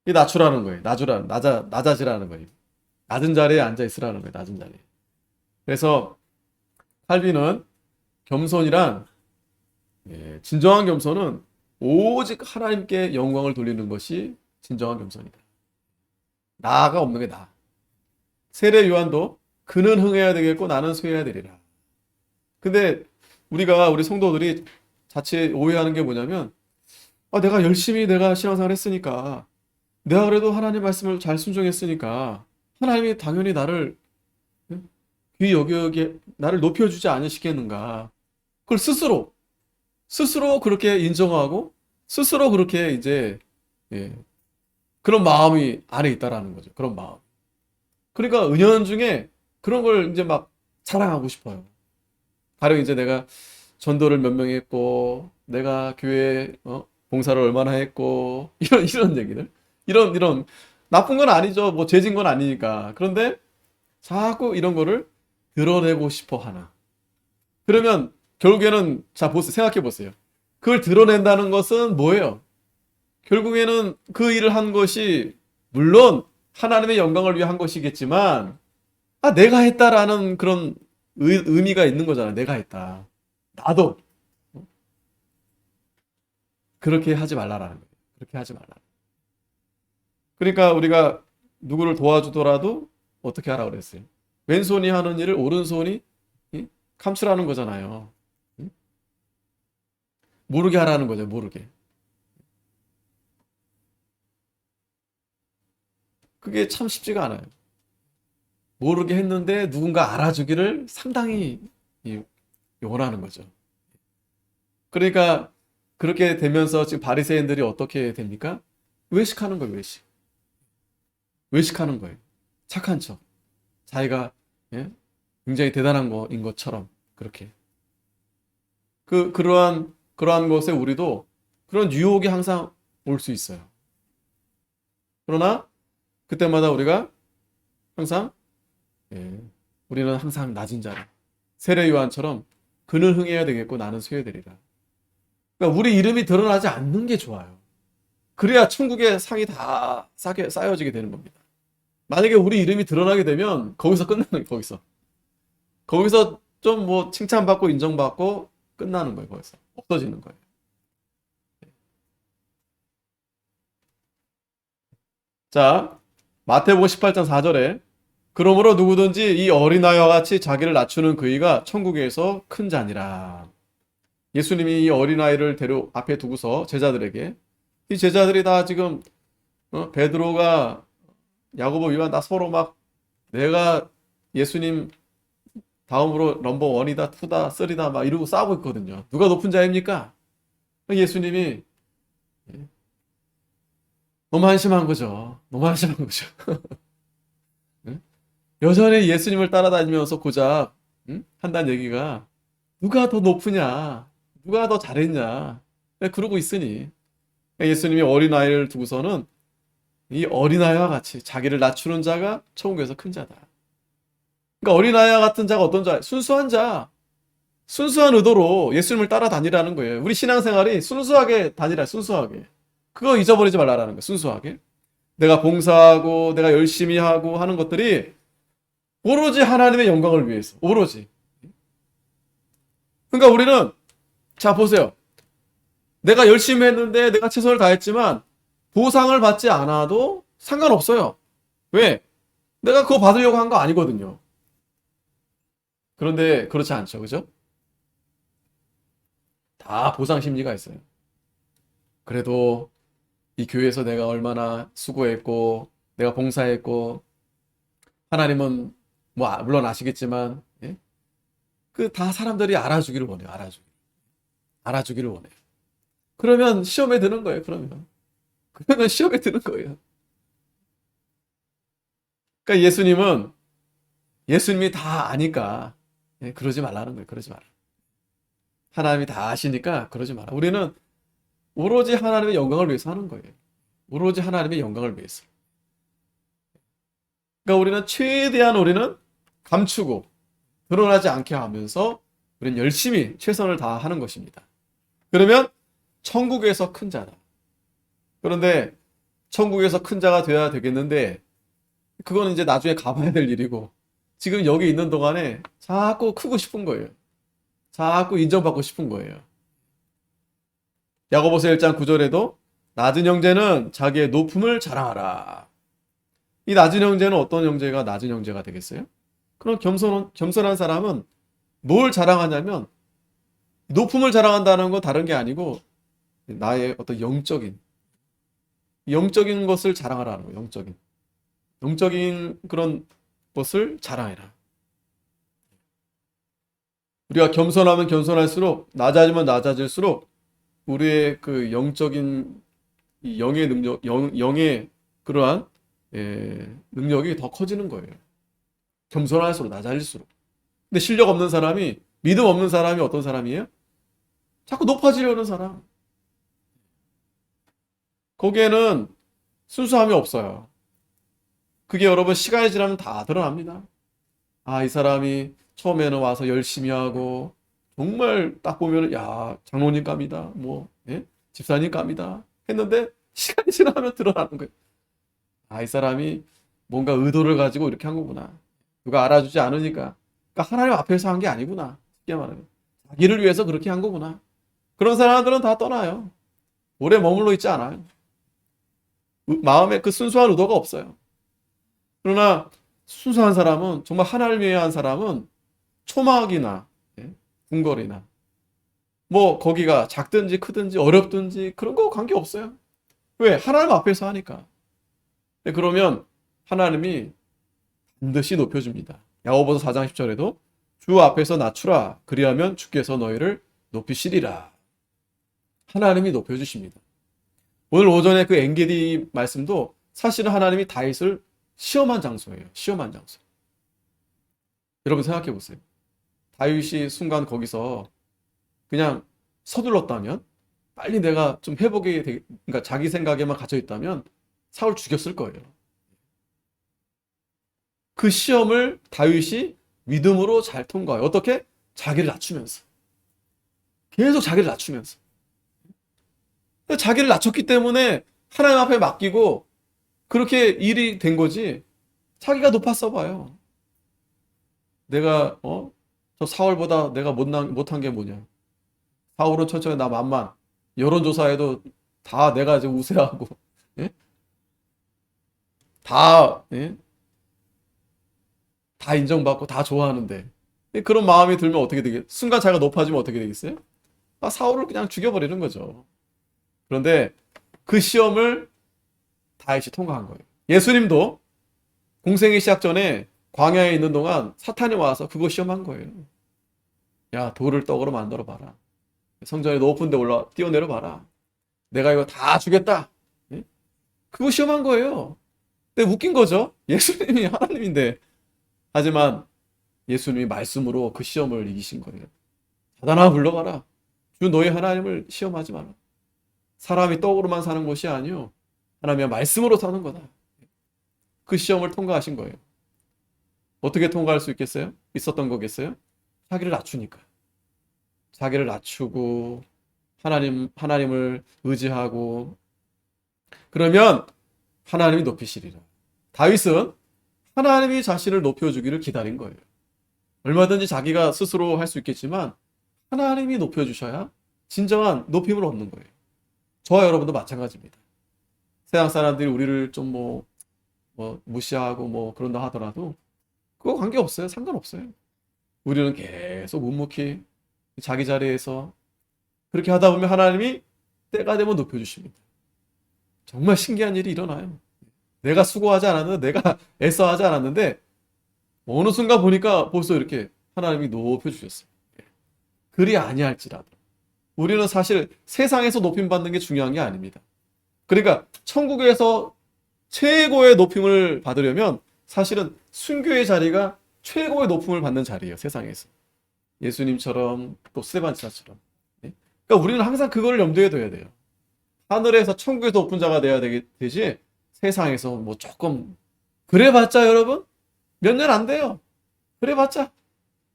이 낮추라는 거예요. 낮아지라는 거예요. 낮은 자리에 앉아 있으라는 거예요. 낮은 자리에. 그래서 칼빈은 겸손이란 진정한 겸손은 오직 하나님께 영광을 돌리는 것이 진정한 겸손이다. 나가 없는 게 나. 세례 요한도 그는 흥해야 되겠고 나는 쇠해야 되리라. 근데 우리 성도들이 자칫 오해하는 게 뭐냐면 아, 내가 신앙생활 했으니까 내가 그래도 하나님 말씀을 잘 순종했으니까 하나님이 당연히 나를 귀 여기에 나를 높여주지 않으시겠는가. 그걸 스스로 그렇게 인정하고 스스로 그렇게 이제 예, 그런 마음이 안에 있다라는 거죠. 그런 마음. 그러니까 은연중에 그런 걸 이제 막 자랑하고 싶어요. 가령 이제 내가 전도를 몇 명 했고 내가 교회 봉사를 얼마나 했고 이런 얘기들 이런 나쁜 건 아니죠. 뭐 죄진 건 아니니까. 그런데 자꾸 이런 거를 드러내고 싶어 하나. 그러면 결국에는 자 보세요. 생각해 보세요. 그걸 드러낸다는 것은 뭐예요? 결국에는 그 일을 한 것이 물론 하나님의 영광을 위해 한 것이겠지만 아 내가 했다라는 그런 의미가 있는 거잖아요. 내가 했다. 나도 그렇게 하지 말라라는 거예요. 그렇게 하지 말라. 그러니까 우리가 누구를 도와주더라도 어떻게 하라 그랬어요? 왼손이 하는 일을 오른손이 감출하는 거잖아요. 모르게 하라는 거죠. 모르게. 그게 참 쉽지가 않아요. 모르게 했는데 누군가 알아주기를 상당히 원하는 거죠. 그러니까 그렇게 되면서 지금 바리새인들이 어떻게 됩니까? 외식하는 거예요. 외식하는 거예요. 착한 척. 자기가 예? 굉장히 대단한 거인 것처럼 그렇게. 그러한 것에 우리도 그런 유혹이 항상 올 수 있어요. 그러나 그때마다 우리가 항상 우리는 항상 낮은 자리. 세례 요한처럼 그는 흥해야 되겠고 나는 쇠해야 되리라. 그러니까 우리 이름이 드러나지 않는 게 좋아요. 그래야 천국의 상이 다 쌓여지게 되는 겁니다. 만약에 우리 이름이 드러나게 되면 거기서 끝나는 거예요. 거기서 좀 뭐 칭찬받고 인정받고 끝나는 거예요. 거기서 없어지는 거예요. 자, 마태복음 18장 4절에 그러므로 누구든지 이 어린아이와 같이 자기를 낮추는 그이가 천국에서 큰 자니라. 예수님이 이 어린아이를 앞에 두고서 제자들에게 이 제자들이 다 지금 베드로가 야고보 요한 다 서로 막 내가 예수님 다음으로 넘버 원이다, 투다, 쓰리다 막 이러고 싸우고 있거든요. 누가 높은 자입니까? 예수님이 너무 한심한 거죠. 너무 한심한 거죠. 응? 여전히 예수님을 따라다니면서 고작 한다는 얘기가 누가 더 높으냐, 누가 더 잘했냐, 그러고 있으니 예수님이 어린아이를 두고서는 이 어린아이와 같이 자기를 낮추는 자가 천국에서 큰 자다. 그러니까 어린아이와 같은 자가 어떤 자? 순수한 자, 순수한 의도로 예수님을 따라다니라는 거예요. 우리 신앙생활이 순수하게 다니라, 순수하게. 그거 잊어버리지 말라라는 거예요. 순수하게. 내가 봉사하고 내가 열심히 하고 하는 것들이 오로지 하나님의 영광을 위해서. 오로지. 그러니까 우리는 자 보세요. 내가 열심히 했는데 내가 최선을 다했지만 보상을 받지 않아도 상관없어요. 왜? 내가 그거 받으려고 한 거 아니거든요. 그런데 그렇지 않죠. 그죠? 다 보상 심리가 있어요. 그래도 이 교회에서 내가 얼마나 수고했고 내가 봉사했고 하나님은 뭐 물론 아시겠지만 예? 그 다 사람들이 알아주기를 원해요. 알아주기를 원해요. 그러면 시험에 드는 거예요. 그러면 시험에 드는 거예요. 그러니까 예수님이 다 아니까 예, 그러지 말라는 거예요. 그러지 마라. 하나님이 다 아시니까 그러지 마라. 우리는 오로지 하나님의 영광을 위해서 하는 거예요. 오로지 하나님의 영광을 위해서. 그러니까 우리는 감추고 드러나지 않게 하면서 우리는 열심히 최선을 다하는 것입니다. 그러면 천국에서 큰 자다. 그런데 천국에서 큰 자가 되어야 되겠는데 그거는 이제 나중에 가봐야 될 일이고 지금 여기 있는 동안에 자꾸 크고 싶은 거예요. 자꾸 인정받고 싶은 거예요. 야고보서 1장 9절에도 낮은 형제는 자기의 높음을 자랑하라. 이 낮은 형제는 어떤 형제가 낮은 형제가 되겠어요? 그럼 겸손한 사람은 뭘 자랑하냐면 높음을 자랑한다는 건 다른 게 아니고 나의 어떤 영적인 것을 자랑하라는 거예요. 영적인 그런 것을 자랑해라. 우리가 겸손하면 겸손할수록 낮아지면 낮아질수록 우리의 그 영적인 이 영의 능력, 영의 그러한 능력이 더 커지는 거예요. 겸손할수록 낮아질수록. 근데 실력 없는 사람이 믿음 없는 사람이 어떤 사람이에요? 자꾸 높아지려는 사람. 거기에는 순수함이 없어요. 그게 여러분 시간이 지나면 다 드러납니다. 아, 이 사람이 처음에는 와서 열심히 하고 정말 딱 보면 야 장로님 감이다 뭐 예? 집사님 감이다 했는데 시간이 지나면 드러나는 거예요. 아, 이 사람이 뭔가 의도를 가지고 이렇게 한 거구나. 누가 알아주지 않으니까. 그러니까 하나님 앞에서 한 게 아니구나. 쉽게 말하면 자기를 위해서 그렇게 한 거구나. 그런 사람들은 다 떠나요. 오래 머물러 있지 않아요. 마음에 그 순수한 의도가 없어요. 그러나 순수한 사람은 정말 하나님을 위해 한 사람은 초막이나 궁궐이나 뭐 거기가 작든지 크든지 어렵든지 그런 거 관계없어요. 왜? 하나님 앞에서 하니까. 그러면 하나님이 반드시 높여줍니다. 야고보서 4장 10절에도 주 앞에서 낮추라 그리하면 주께서 너희를 높이시리라. 하나님이 높여주십니다. 오늘 오전에 그 엔게디 말씀도 사실은 하나님이 다윗을 시험한 장소예요. 시험한 장소. 여러분 생각해 보세요. 다윗이 순간 거기서 그냥 서둘렀다면 빨리 내가 좀 그러니까 자기 생각에만 갇혀 있다면 사울 죽였을 거예요. 그 시험을 다윗이 믿음으로 잘 통과해요. 어떻게? 자기를 낮추면서. 계속 자기를 낮추면서. 자기를 낮췄기 때문에 하나님 앞에 맡기고 그렇게 일이 된 거지. 자기가 높았어 봐요. 내가 저 사울보다 내가 못한 게 뭐냐. 사울은 천천히 나 만만. 여론조사에도 다 내가 이제 우세하고 예? 예? 다 인정받고 다 좋아하는데 그런 마음이 들면 어떻게 되겠어요? 순간 자기가 높아지면 어떻게 되겠어요? 아, 사울을 그냥 죽여버리는 거죠. 그런데 그 시험을 다윗이 통과한 거예요. 예수님도 공생의 시작 전에 광야에 있는 동안 사탄이 와서 그거 시험한 거예요. 야, 돌을 떡으로 만들어 봐라. 성전의 높은 데 뛰어내려 봐라. 내가 이거 다 주겠다. 예? 그거 시험한 거예요. 근데 웃긴 거죠. 예수님이 하나님인데. 하지만 예수님이 말씀으로 그 시험을 이기신 거예요. 사단아 물러가라. 주 너희 하나님을 시험하지 마라. 사람이 떡으로만 사는 것이 아니요. 하나님의 말씀으로 사는 거다. 그 시험을 통과하신 거예요. 어떻게 통과할 수 있었던 거겠어요? 자기를 낮추니까. 자기를 낮추고 하나님을 의지하고 그러면 하나님이 높이시리라. 다윗은 하나님이 자신을 높여주기를 기다린 거예요. 얼마든지 자기가 스스로 할 수 있겠지만 하나님이 높여주셔야 진정한 높임을 얻는 거예요. 저와 여러분도 마찬가지입니다. 세상 사람들이 우리를 좀 무시하고 그런다 하더라도 그거 관계없어요. 상관없어요. 우리는 계속 묵묵히 자기 자리에서 그렇게 하다 보면 하나님이 때가 되면 높여주십니다. 정말 신기한 일이 일어나요. 내가 수고하지 않았는데, 내가 애써하지 않았는데 어느 순간 보니까 벌써 이렇게 하나님이 높여주셨어요. 그리 아니할지라도 우리는 사실 세상에서 높임 받는 게 중요한 게 아닙니다. 그러니까 천국에서 최고의 높임을 받으려면 사실은 순교의 자리가 최고의 높임을 받는 자리예요. 세상에서. 예수님처럼 또 스데반 지사처럼. 그러니까 우리는 항상 그걸 염두에 둬야 돼요. 하늘에서 천국에서 높은 자가 돼야 되지 세상에서 조금 그래봤자 여러분 몇 년 안 돼요. 그래봤자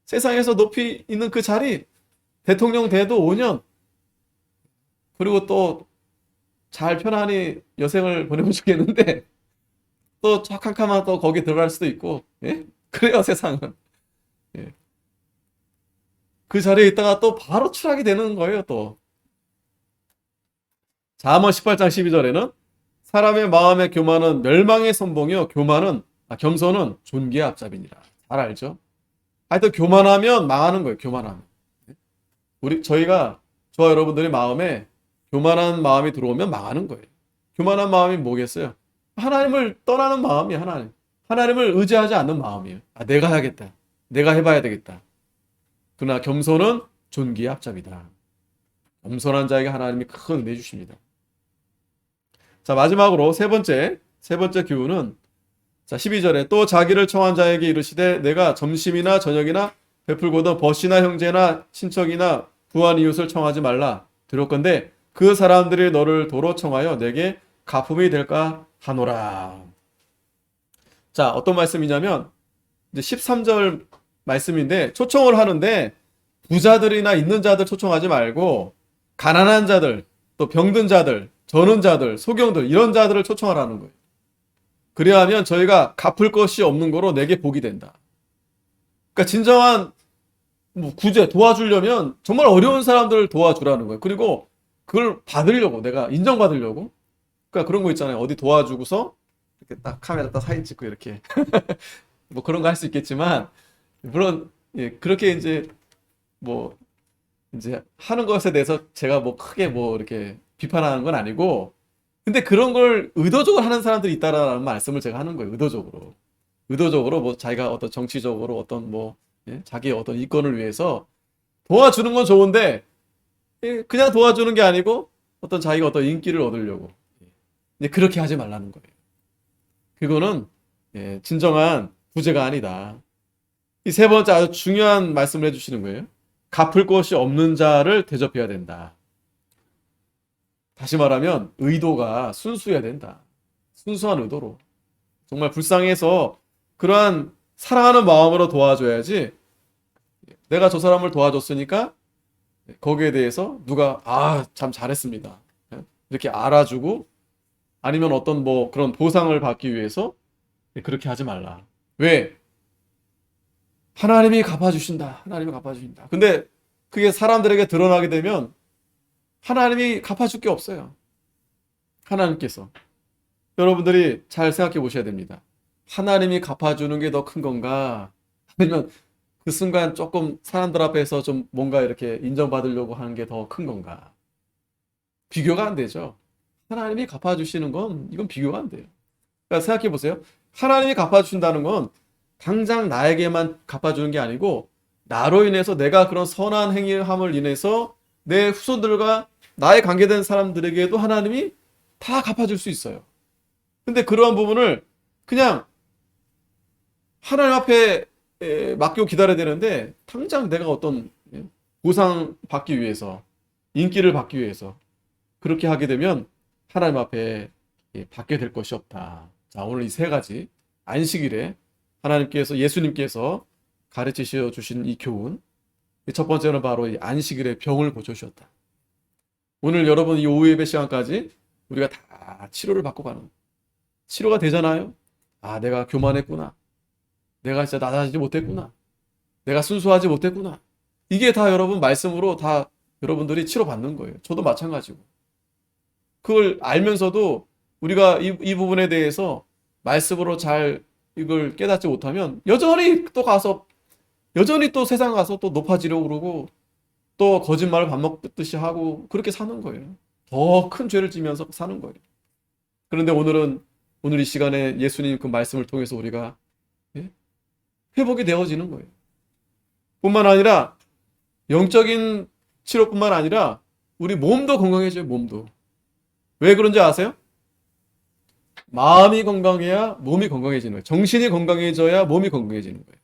세상에서 높이 있는 그 자리 대통령 돼도 5년 그리고 또 잘 편안히 여생을 보내고 싶겠는데 또 한 칸만 또 거기 들어갈 수도 있고 그래요 세상은. 그 자리에 있다가 또 바로 추락이 되는 거예요 또. 잠언 18장 12절에는 사람의 마음의 교만은 멸망의 선봉이요 겸손은 존귀의 앞잡이니라. 잘 알죠? 하여튼 교만하면 망하는 거예요. 교만하면. 저와 여러분들의 마음에 교만한 마음이 들어오면 망하는 거예요. 교만한 마음이 뭐겠어요? 하나님을 떠나는 마음이에요. 하나님을 의지하지 않는 마음이에요. 내가 해야겠다. 내가 해봐야 되겠다. 그러나 겸손은 존귀의 앞잡이다. 겸손한 자에게 하나님이 큰 은혜 주십니다. 자, 마지막으로 세 번째 교훈은 12절에 또 자기를 청한 자에게 이르시되 내가 점심이나 저녁이나 베풀고도 벗이나 형제나 친척이나 부한 이웃을 청하지 말라. 들었건대 그 사람들이 너를 도로 청하여 내게 가품이 될까 하노라. 자, 어떤 말씀이냐면 이제 13절 말씀인데 초청을 하는데 부자들이나 있는 자들 초청하지 말고 가난한 자들, 또 병든 자들, 저는 자들, 소경들 이런 자들을 초청하라는 거예요. 그래야 하면 저희가 갚을 것이 없는 거로 내게 복이 된다. 그러니까 진정한 구제 도와주려면 정말 어려운 사람들을 도와주라는 거예요. 그리고 그걸 받으려고 내가 인정받으려고. 그러니까 그런 거 있잖아요. 어디 도와주고서 이렇게 딱 카메라 딱 사진 찍고 이렇게 그런 거 할 수 있겠지만 물론 그렇게 이제 하는 것에 대해서 제가 크게 이렇게 비판하는 건 아니고 근데 그런 걸 의도적으로 하는 사람들이 있다라는 말씀을 제가 하는 거예요. 의도적으로 자기가 어떤 정치적으로 어떤 자기의 어떤 이권을 위해서 도와주는 건 좋은데 그냥 도와주는 게 아니고 자기가 어떤 인기를 얻으려고 그렇게 하지 말라는 거예요. 그거는 진정한 부재가 아니다. 이 세 번째 아주 중요한 말씀을 해주시는 거예요. 갚을 것이 없는 자를 대접해야 된다. 다시 말하면 의도가 순수해야 된다. 순수한 의도로. 정말 불쌍해서 그러한 사랑하는 마음으로 도와줘야지 내가 저 사람을 도와줬으니까 거기에 대해서 누가 참 잘했습니다. 이렇게 알아주고 아니면 어떤 그런 보상을 받기 위해서 그렇게 하지 말라. 왜? 하나님이 갚아주신다. 근데 그게 사람들에게 드러나게 되면 하나님이 갚아줄 게 없어요. 하나님께서. 여러분들이 잘 생각해 보셔야 됩니다. 하나님이 갚아주는 게 더 큰 건가? 아니면 그 순간 조금 사람들 앞에서 좀 뭔가 이렇게 인정받으려고 하는 게 더 큰 건가? 비교가 안 되죠. 하나님이 갚아주시는 건 이건 비교가 안 돼요. 그러니까 생각해 보세요. 하나님이 갚아주신다는 건 당장 나에게만 갚아주는 게 아니고 나로 인해서 내가 그런 선한 행위함을 인해서 내 후손들과 나에 관계된 사람들에게도 하나님이 다 갚아줄 수 있어요. 근데 그러한 부분을 그냥 하나님 앞에 맡기고 기다려야 되는데 당장 내가 어떤 보상 받기 위해서 인기를 받기 위해서 그렇게 하게 되면 하나님 앞에 받게 될 것이 없다. 자, 오늘 이 세 가지 안식일에 하나님께서 예수님께서 가르치셔 주신 이 교훈. 첫 번째는 바로 이 안식일에 병을 고쳐주셨다. 오늘 여러분 이 오후 예배 시간까지 우리가 다 치료를 받고 가는 치료가 되잖아요. 아, 내가 교만했구나. 내가 진짜 나다지지 못했구나. 내가 순수하지 못했구나. 이게 다 여러분 말씀으로 다 여러분들이 치료받는 거예요. 저도 마찬가지고. 그걸 알면서도 우리가 이 부분에 대해서 말씀으로 잘 이걸 깨닫지 못하면 여전히 또 가서 여전히 또 세상 가서 또 높아지려고 그러고 또 거짓말을 밥 먹듯이 하고 그렇게 사는 거예요. 더 큰 죄를 지면서 사는 거예요. 그런데 오늘 이 시간에 예수님 그 말씀을 통해서 우리가 회복이 되어지는 거예요. 뿐만 아니라 영적인 치료뿐만 아니라 우리 몸도 건강해져요. 몸도. 왜 그런지 아세요? 마음이 건강해야 몸이 건강해지는 거예요. 정신이 건강해져야 몸이 건강해지는 거예요.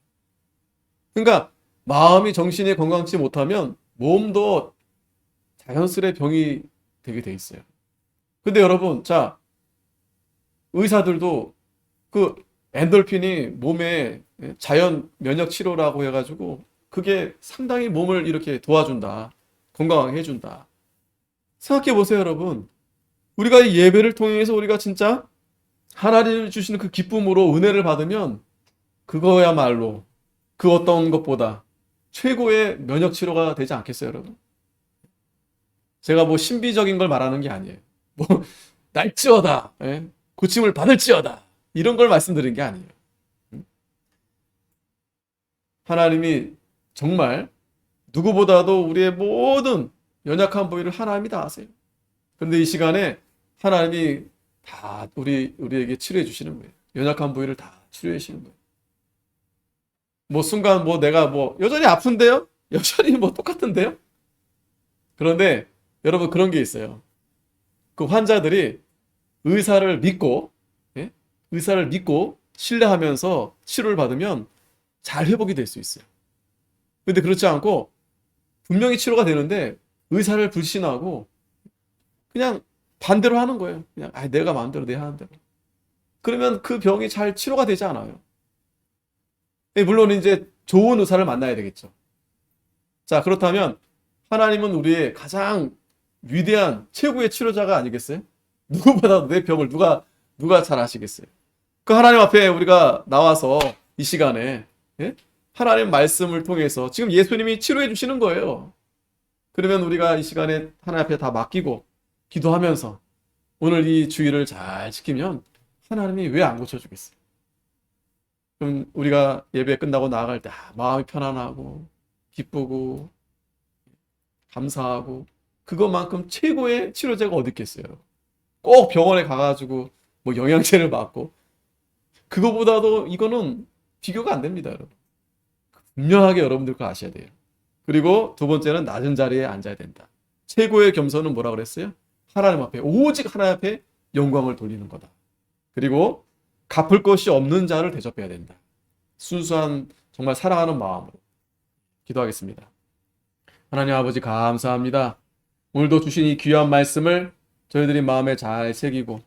그러니까 마음이 정신이 건강치 못하면 몸도 자연스레 병이 되게 돼 있어요. 근데 여러분, 자, 의사들도 그 엔돌핀이 몸에 자연 면역 치료라고 해가지고 그게 상당히 몸을 이렇게 도와준다. 건강하게 해준다. 생각해 보세요, 여러분. 우리가 이 예배를 통해서 우리가 진짜 하나님이 주시는 그 기쁨으로 은혜를 받으면 그거야말로 그 어떤 것보다 최고의 면역 치료가 되지 않겠어요, 여러분? 제가 뭐 신비적인 걸 말하는 게 아니에요. 뭐 날지어다, 고침을 받을지어다 이런 걸 말씀드린 게 아니에요. 하나님이 정말 누구보다도 우리의 모든 연약한 부위를 하나님이 다 아세요. 그런데 이 시간에 하나님이 다 우리에게 치료해 주시는 거예요. 연약한 부위를 다 치료해 주시는 거예요. 뭐 순간 뭐 내가 뭐 여전히 아픈데요? 여전히 뭐 똑같은데요? 그런데 여러분 그런 게 있어요. 그 환자들이 의사를 믿고 의사를 믿고 신뢰하면서 치료를 받으면 잘 회복이 될 수 있어요. 근데 그렇지 않고 분명히 치료가 되는데 의사를 불신하고 그냥 반대로 하는 거예요. 그냥 내가 마음대로 내 하는 대로. 그러면 그 병이 잘 치료가 되지 않아요. 물론 이제 좋은 의사를 만나야 되겠죠. 자, 그렇다면 하나님은 우리의 가장 위대한 최고의 치료자가 아니겠어요? 누구보다 내 병을 누가 잘 아시겠어요? 그 하나님 앞에 우리가 나와서 이 시간에 하나님 말씀을 통해서 지금 예수님이 치료해 주시는 거예요. 그러면 우리가 이 시간에 하나님 앞에 다 맡기고 기도하면서 오늘 이 주의를 잘 지키면 하나님이 왜 안 고쳐주겠어요? 그럼 우리가 예배 끝나고 나아갈 때 마음이 편안하고 기쁘고 감사하고 그것만큼 최고의 치료제가 어디 있겠어요? 꼭 병원에 가가지고 뭐 영양제를 맞고 그거보다도 이거는 비교가 안 됩니다, 여러분. 분명하게 여러분들 거 아셔야 돼요. 그리고 두 번째는 낮은 자리에 앉아야 된다. 최고의 겸손은 뭐라 그랬어요? 하나님 앞에 오직 하나님 앞에 영광을 돌리는 거다. 그리고 갚을 것이 없는 자를 대접해야 된다. 순수한 정말 사랑하는 마음으로 기도하겠습니다. 하나님 아버지 감사합니다. 오늘도 주신 이 귀한 말씀을 저희들이 마음에 잘 새기고